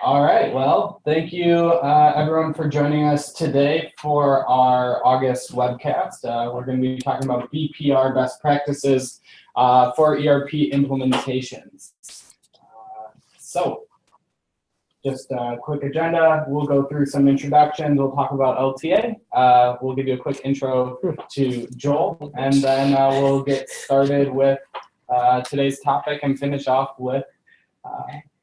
All right. Well, thank you, everyone, for joining us today for our August webcast. We're going to be talking about BPR best practices for ERP implementations. So, just a quick agenda. We'll go through some introductions. We'll talk about LTA. We'll give you a quick intro to Joel, and then we'll get started with today's topic and finish off with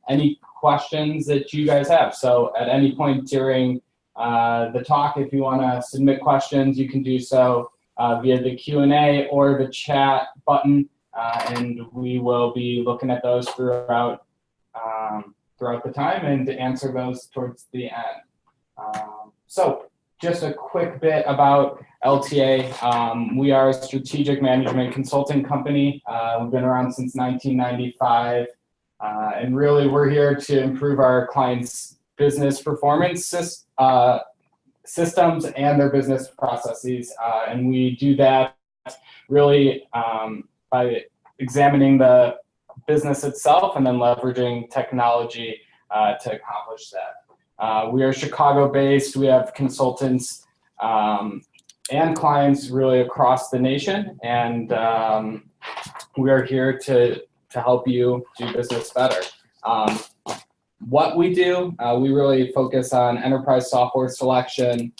any questions that you guys have. So at any point during the talk, if you want to submit questions, you can do so via the Q&A or the chat button, and we will be looking at those throughout the time and to answer those towards the end. So just a quick bit about LTA. We are a strategic management consulting company. We've been around since 1995. And really, we're here to improve our clients' business performance systems and their business processes. And we do that really by examining the business itself and then leveraging technology to accomplish that. We are Chicago-based. We have consultants and clients really across the nation. And we are here to help you do business better. What we do, we really focus on enterprise software selection,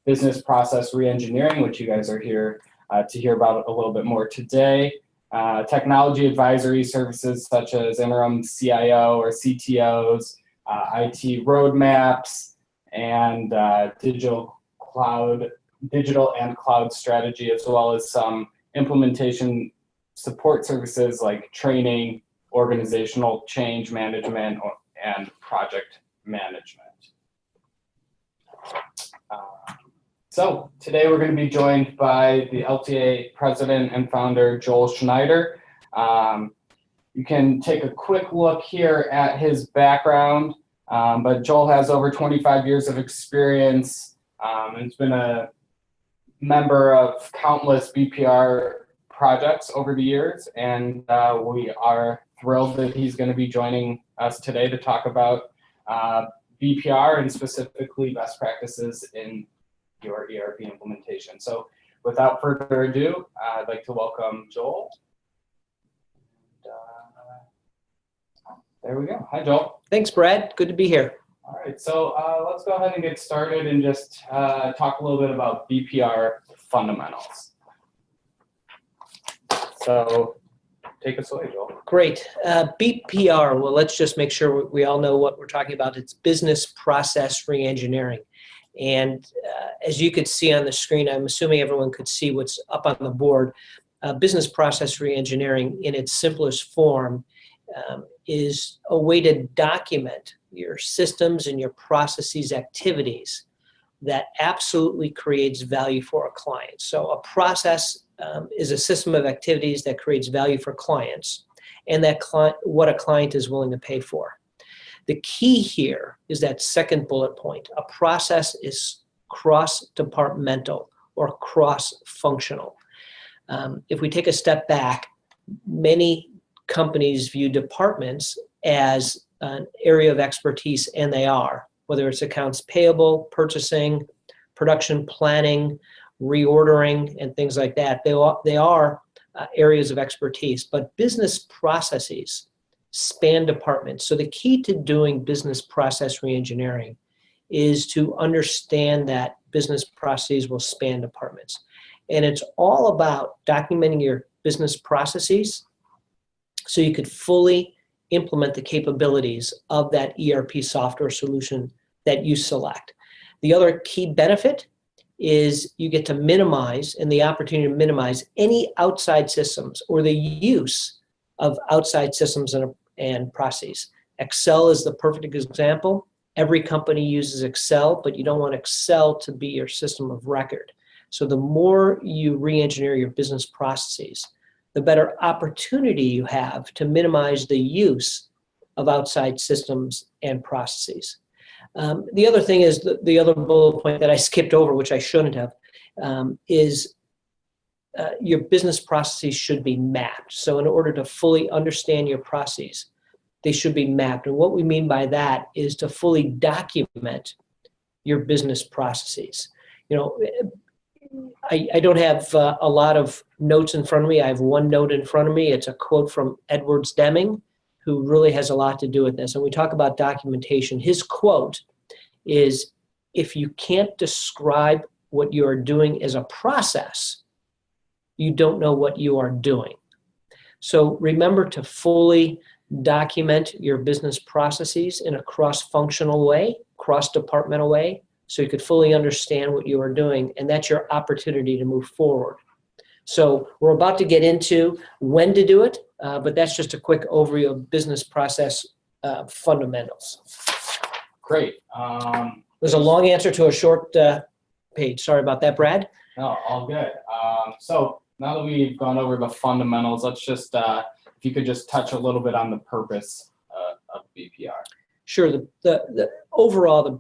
business process reengineering, which you guys are here to hear about a little bit more today, technology advisory services such as interim CIO or CTOs, IT roadmaps, and digital and cloud strategy, as well as some implementation support services like training, organizational change management, and project management. So today we're going to be joined by the LTA president and founder, Joel Schneider. You can take a quick look here at his background, but Joel has over 25 years of experience and has been a member of countless BPR projects over the years, and we are thrilled that he's going to be joining us today to talk about BPR and specifically best practices in your ERP implementation. So without further ado, I'd like to welcome Joel. There we go. Hi, Joel. Thanks, Brad. Good to be here. All right, so let's go ahead and get started and just talk a little bit about BPR fundamentals. So take us away, Joel. Great. BPR, well, let's just make sure we all know what we're talking about. It's business process reengineering. And as you could see on the screen, I'm assuming everyone could see what's up on the board. Business process reengineering in its simplest form is a way to document your systems and your processes activities that absolutely creates value for a client. So a process is a system of activities that creates value for clients and that what a client is willing to pay for. The key here is that second bullet point. A process is cross-departmental or cross-functional. If we take a step back, many companies view departments as an area of expertise, and they are, whether it's accounts payable, purchasing, production planning, reordering, and things like that. They are areas of expertise, but business processes span departments. So the key to doing business process reengineering is to understand that business processes will span departments. And it's all about documenting your business processes so you could fully implement the capabilities of that ERP software solution that you select. The other key benefit is you get to minimize, and the opportunity to minimize, any outside systems or the use of outside systems and processes. Excel is the perfect example. Every company uses Excel, but you don't want Excel to be your system of record. So the more you re-engineer your business processes, the better opportunity you have to minimize the use of outside systems and processes. The other thing is, the other bullet point that I skipped over, which I shouldn't have, is your business processes should be mapped. So in order to fully understand your processes, they should be mapped. And what we mean by that is to fully document your business processes. I don't have a lot of notes in front of me. I have one note in front of me. It's a quote from Edwards Deming, who really has a lot to do with this. And we talk about documentation. His quote is, if you can't describe what you are doing as a process, you don't know what you are doing. So remember to fully document your business processes in a cross-functional way, cross-departmental way, so you could fully understand what you are doing, and that's your opportunity to move forward. So we're about to get into when to do it, but that's just a quick overview of business process fundamentals. Great. There's a long answer to a short page. Sorry about that, Brad. No, all good. So now that we've gone over the fundamentals, let's just, if you could just touch a little bit on the purpose of BPR. Sure. The overall, the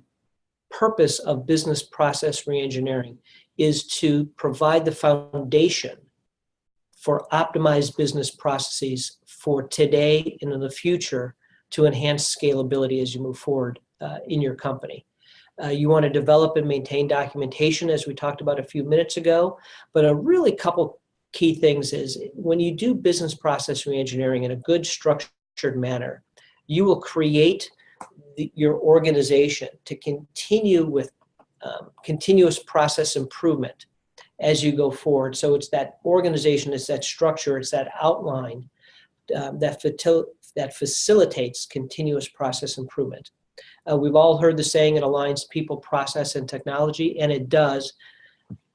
purpose of business process reengineering is to provide the foundation for optimized business processes for today and in the future to enhance scalability as you move forward in your company. You want to develop and maintain documentation, as we talked about a few minutes ago, but a really couple key things is when you do business process reengineering in a good structured manner, you will create your organization to continue with continuous process improvement as you go forward. So it's that organization, it's that structure, it's that outline that facilitates continuous process improvement. We've all heard the saying, it aligns people, process, and technology, and it does,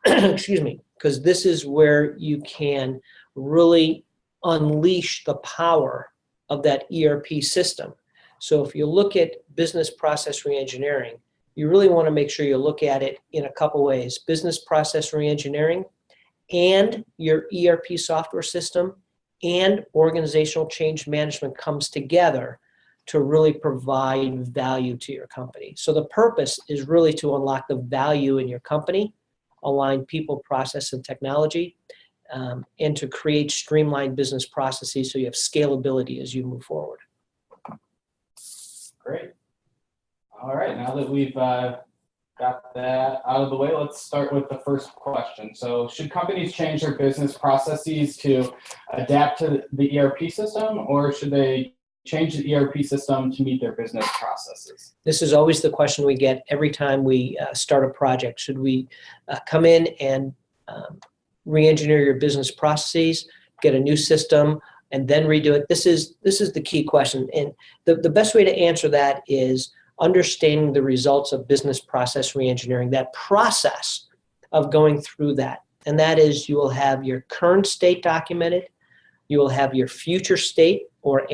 excuse me, because this is where you can really unleash the power of that ERP system. So if you look at business process reengineering, you really want to make sure you look at it in a couple ways. Business process reengineering and your ERP software system and organizational change management comes together to really provide value to your company. So the purpose is really to unlock the value in your company, align people, process, and technology, and to create streamlined business processes so you have scalability as you move forward. Great. All right, now that we've got that out of the way, let's start with the first question. So should companies change their business processes to adapt to the ERP system, or should they change the ERP system to meet their business processes? This is always the question we get every time we start a project. Should we come in and re-engineer your business processes, get a new system, and then redo it? This is the key question. And the best way to answer that is understanding the results of business process reengineering, that process of going through that. And that is, you will have your current state documented, you will have your future state or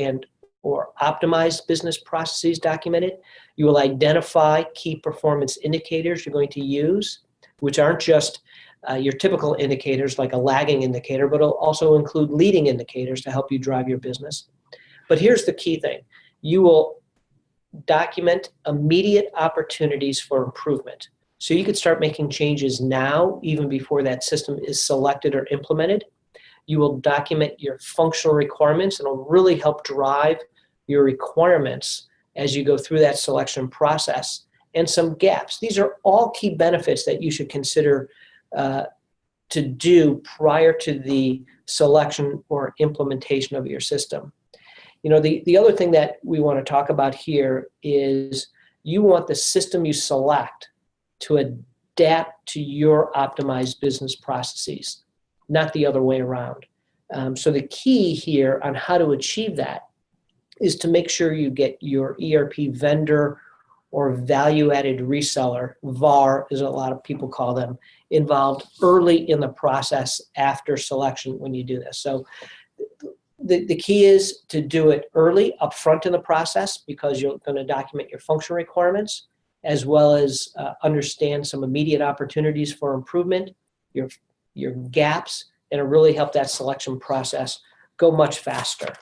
optimized business processes documented. You will identify key performance indicators you're going to use, which aren't just your typical indicators like a lagging indicator, but it'll also include leading indicators to help you drive your business. But here's the key thing. You will document immediate opportunities for improvement. So you could start making changes now, even before that system is selected or implemented. You will document your functional requirements, and it'll really help drive your requirements as you go through that selection process, and some gaps. These are all key benefits that you should consider to do prior to the selection or implementation of your system. You know, the other thing that we want to talk about here is you want the system you select to adapt to your optimized business processes, not the other way around. So the key here on how to achieve that is to make sure you get your ERP vendor or value-added reseller, VAR, as a lot of people call them, involved early in the process after selection when you do this. So the key is to do it early, upfront in the process, because you're going to document your functional requirements, as well as understand some immediate opportunities for improvement, your gaps, and it'll really help that selection process go much faster.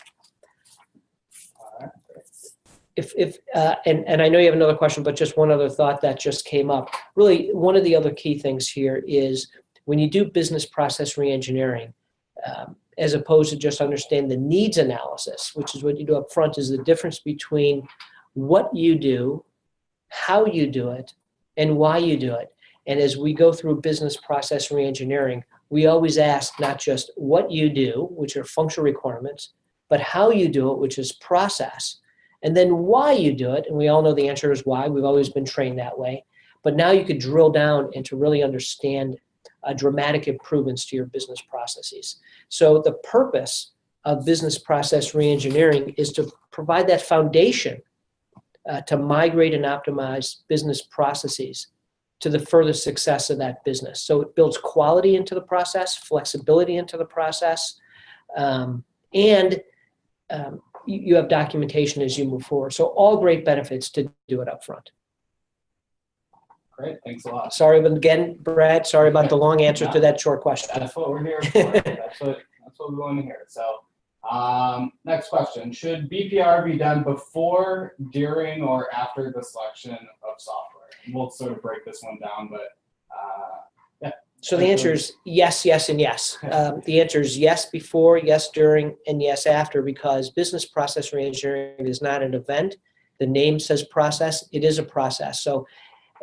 And I know you have another question, but just one other thought that just came up. Really, one of the other key things here is when you do business process reengineering, as opposed to just understand the needs analysis, which is what you do up front, is the difference between what you do, how you do it, and why you do it. And as we go through business process reengineering, we always ask not just what you do, which are functional requirements, but how you do it, which is process, and then why you do it. And we all know the answer is why. We've always been trained that way. But now you could drill down and to really understand dramatic improvements to your business processes. So the purpose of business process reengineering is to provide that foundation to migrate and optimize business processes to the further success of that business. So it builds quality into the process, flexibility into the process, and you have documentation as you move forward. So all great benefits to do it up front. Great, thanks a lot. Sorry, but again, Brad, sorry about the long answer to that short question. That's what we're here for. That's what we want to hear. So next question. Should BPR be done before, during, or after the selection of software? We'll sort of break this one down, but yeah. So the answer is yes, yes, and yes. The answer is yes before, yes during, and yes after, because business process reengineering is not an event. The name says process. It is a process. So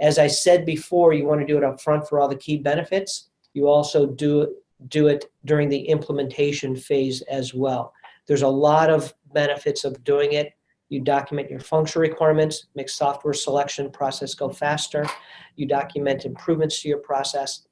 as I said before, you want to do it up front for all the key benefits. You also do it during the implementation phase as well. There's a lot of benefits of doing it. You document your functional requirements, make software selection process go faster. You document improvements to your process.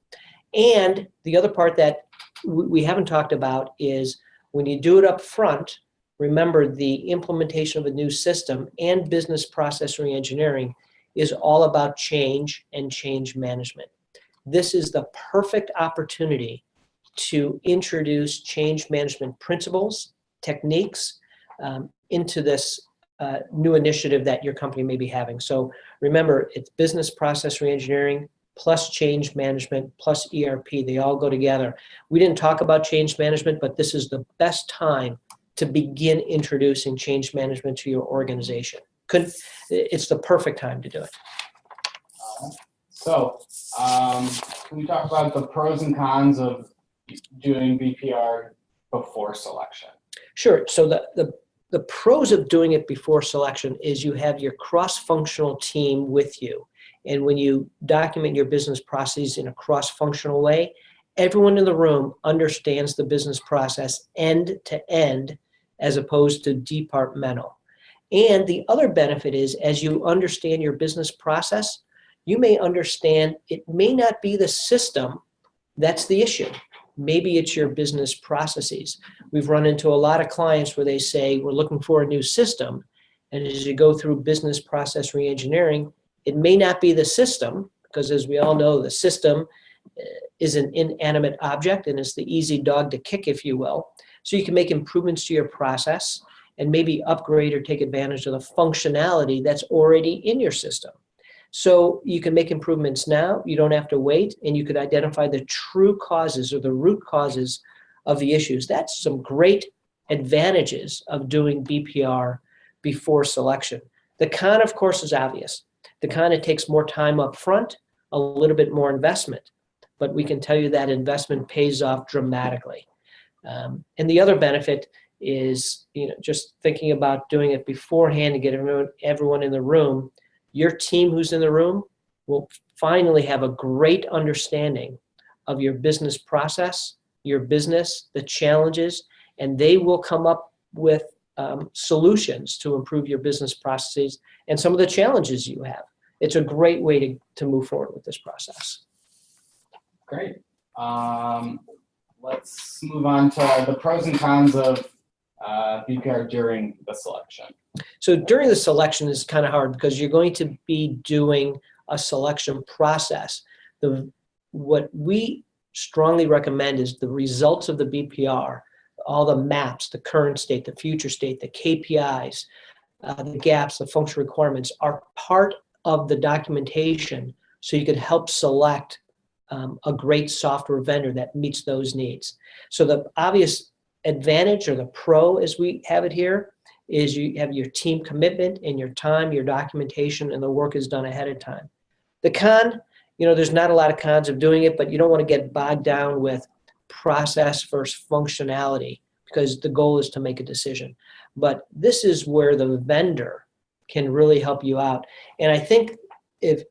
And the other part that we haven't talked about is when you do it up front, remember the implementation of a new system and business process reengineering is all about change and change management. This is the perfect opportunity to introduce change management principles, techniques into this new initiative that your company may be having. So remember, it's business process reengineering plus change management plus ERP. They all go together. We didn't talk about change management, but this is the best time to begin introducing change management to your organization. It's the perfect time to do it. So can we talk about the pros and cons of doing BPR before selection? Sure. So the pros of doing it before selection is you have your cross-functional team with you. And when you document your business processes in a cross-functional way, everyone in the room understands the business process end to end as opposed to departmental. And the other benefit is, as you understand your business process, you may understand it may not be the system that's the issue. Maybe it's your business processes. We've run into a lot of clients where they say, we're looking for a new system. And as you go through business process reengineering, it may not be the system, because as we all know, the system is an inanimate object and it's the easy dog to kick, if you will. So you can make improvements to your process and maybe upgrade or take advantage of the functionality that's already in your system. So you can make improvements now, you don't have to wait, and you could identify the true causes or the root causes of the issues. That's some great advantages of doing BPR before selection. The con, of course, is obvious. The con, it takes more time up front, a little bit more investment, but we can tell you that investment pays off dramatically. And the other benefit is, just thinking about doing it beforehand to get everyone in the room. Your team who's in the room will finally have a great understanding of your business process, your business, the challenges, and they will come up with solutions to improve your business processes and some of the challenges you have. It's a great way to move forward with this process. Great. Let's move on to the pros and cons of BPR during the selection. So during the selection is kind of hard because you're going to be doing a selection process. What we strongly recommend is the results of the BPR, all the maps, the current state, the future state, the KPIs, the gaps, the functional requirements are part of the documentation so you can help select a great software vendor that meets those needs. So the obvious advantage, or the pro as we have it here, is you have your team commitment and your time, your documentation, and the work is done ahead of time. The con, there's not a lot of cons of doing it, but you don't want to get bogged down with process versus functionality, because the goal is to make a decision. But this is where the vendor can really help you out. And I think if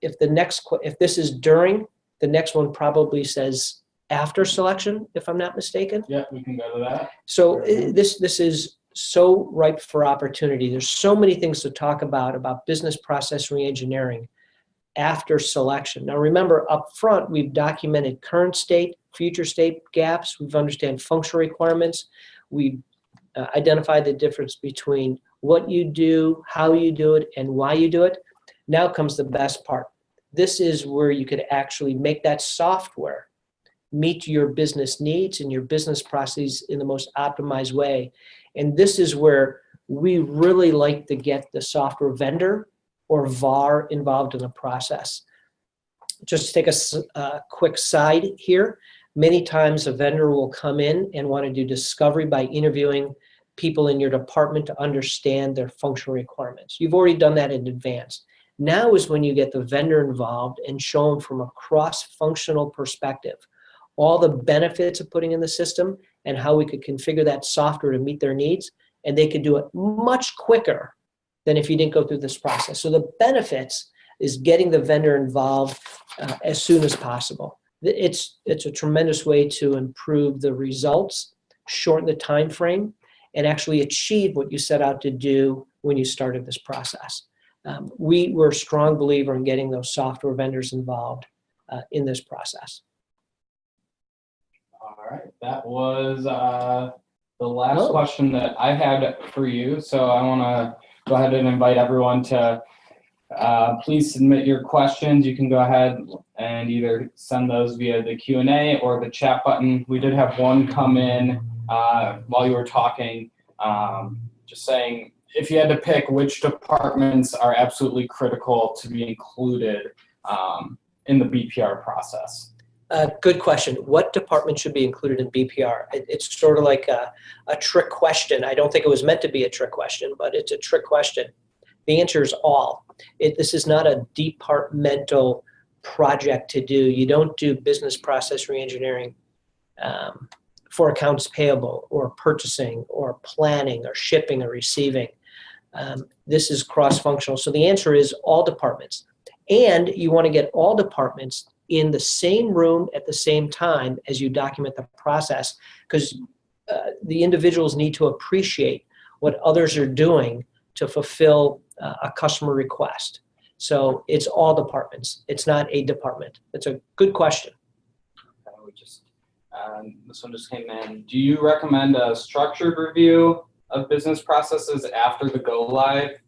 this is during, the next one probably says after selection, if I'm not mistaken. Yeah, we can go to that. So this is so ripe for opportunity. There's so many things to talk about business process reengineering after selection. Now remember, up front, we've documented current state, future state gaps. We've understand functional requirements. We've identified the difference between what you do, how you do it, and why you do it. Now comes the best part. This is where you could actually make that software meet your business needs and your business processes in the most optimized way. And this is where we really like to get the software vendor or VAR involved in the process. Just to take a quick side here, many times a vendor will come in and want to do discovery by interviewing people in your department to understand their functional requirements. You've already done that in advance. Now is when you get the vendor involved and show them from a cross-functional perspective all the benefits of putting in the system and how we could configure that software to meet their needs, and they could do it much quicker than if you didn't go through this process. So the benefits is getting the vendor involved as soon as possible. It's a tremendous way to improve the results, shorten the time frame, and actually achieve what you set out to do when you started this process. We were a strong believer in getting those software vendors involved in this process. All right, that was the last question that I had for you. So I want to go ahead and invite everyone to please submit your questions. You can go ahead and either send those via the Q&A or the chat button. We did have one come in while you were talking, just saying if you had to pick which departments are absolutely critical to be included in the BPR process. Good question. What department should be included in BPR? It's sort of like a trick question. I don't think it was meant to be a trick question, but it's a trick question. The answer is all. This is not a departmental project to do. You don't do business process reengineering for accounts payable or purchasing or planning or shipping or receiving. This is cross-functional. So the answer is all departments. And you want to get all departments in the same room at the same time as you document the process, because the individuals need to appreciate what others are doing to fulfill a customer request. So it's all departments. It's not a department. It's a good question. This one just came in. Do you recommend a structured review of business processes after the go live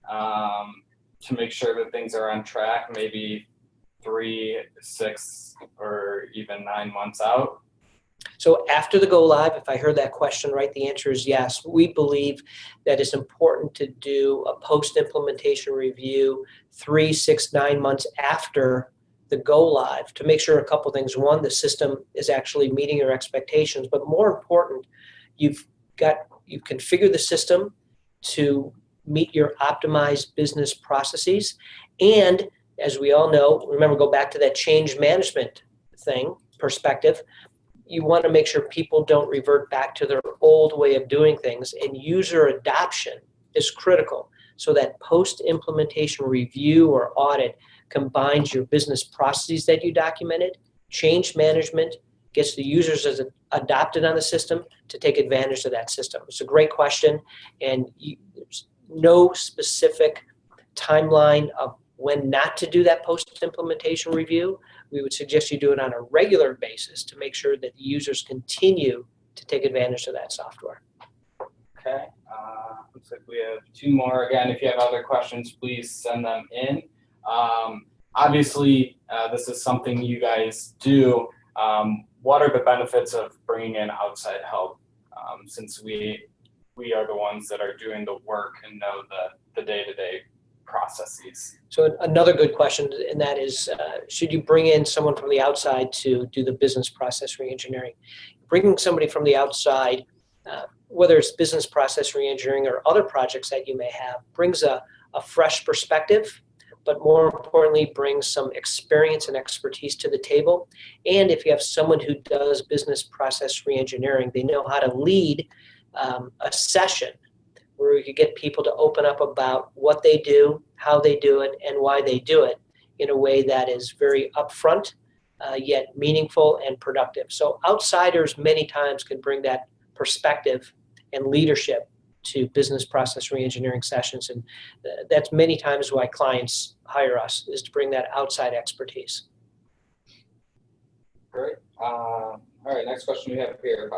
to make sure that things are on track, maybe 3, 6, or even 9 months out? So after the go live, if I heard that question right, the answer is yes. We believe that it's important to do a post-implementation review 3, 6, 9 months after the go live to make sure a couple things. One, the system is actually meeting your expectations, but more important, you've configured the system to meet your optimized business processes. And as we all know, remember, go back to that change management perspective, you want to make sure people don't revert back to their old way of doing things, and user adoption is critical. So that post-implementation review or audit combines your business processes that you documented, change management, gets the users as adopted on the system to take advantage of that system. It's a great question, and there's no specific timeline of when not to do that post-implementation review. We would suggest you do it on a regular basis to make sure that the users continue to take advantage of that software. Okay, looks like we have 2 more. Again, if you have other questions, please send them in. Obviously, this is something you guys do. What are the benefits of bringing in outside help since we are the ones that are doing the work and know the day-to-day processes? So another good question, and that is, should you bring in someone from the outside to do the business process reengineering? Bringing somebody from the outside, whether it's business process reengineering or other projects that you may have, brings a fresh perspective, but more importantly, bring some experience and expertise to the table. And if you have someone who does business process reengineering, they know how to lead a session where you get people to open up about what they do, how they do it, and why they do it in a way that is very upfront, yet meaningful and productive. So outsiders many times can bring that perspective and leadership to business process reengineering sessions. And that's many times why clients hire us, is to bring that outside expertise. Great. All right, next question we have here.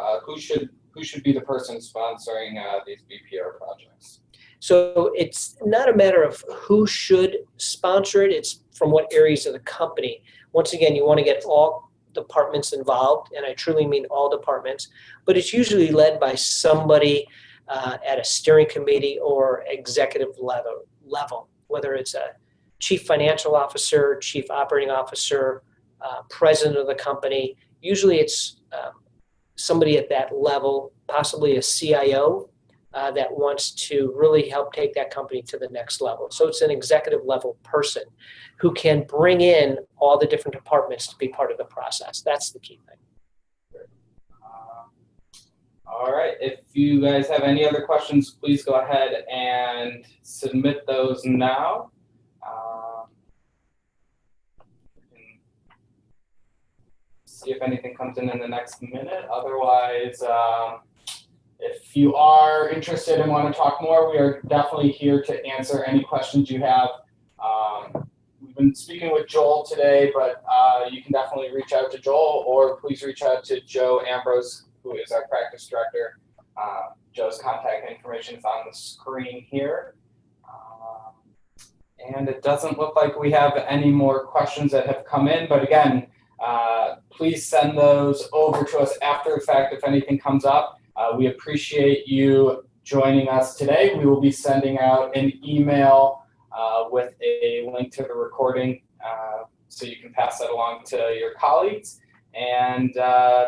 Who should be the person sponsoring these BPR projects? So it's not a matter of who should sponsor it, it's from what areas of the company. Once again, you want to get all departments involved, and I truly mean all departments, but it's usually led by somebody at a steering committee or executive level, whether it's a chief financial officer, chief operating officer, president of the company. Usually it's somebody at that level, possibly a CIO, that wants to really help take that company to the next level. So it's an executive level person who can bring in all the different departments to be part of the process. That's the key thing. All right, if you guys have any other questions, please go ahead and submit those now. See if anything comes in the next minute. Otherwise, if you are interested and want to talk more, we are definitely here to answer any questions you have. We've been speaking with Joel today, but you can definitely reach out to Joel, or please reach out to Joe Ambrose, who is our practice director. Joe's contact information is on the screen here. And it doesn't look like we have any more questions that have come in, but again, please send those over to us after the fact if anything comes up. We appreciate you joining us today. We will be sending out an email with a link to the recording so you can pass that along to your colleagues. And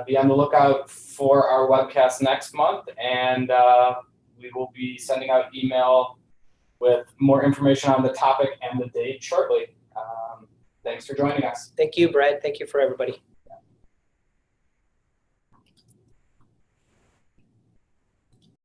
be on the lookout for our webcast next month. And we will be sending out email with more information on the topic and the date shortly. Thanks for joining us. Thank you, Brad. Thank you for everybody.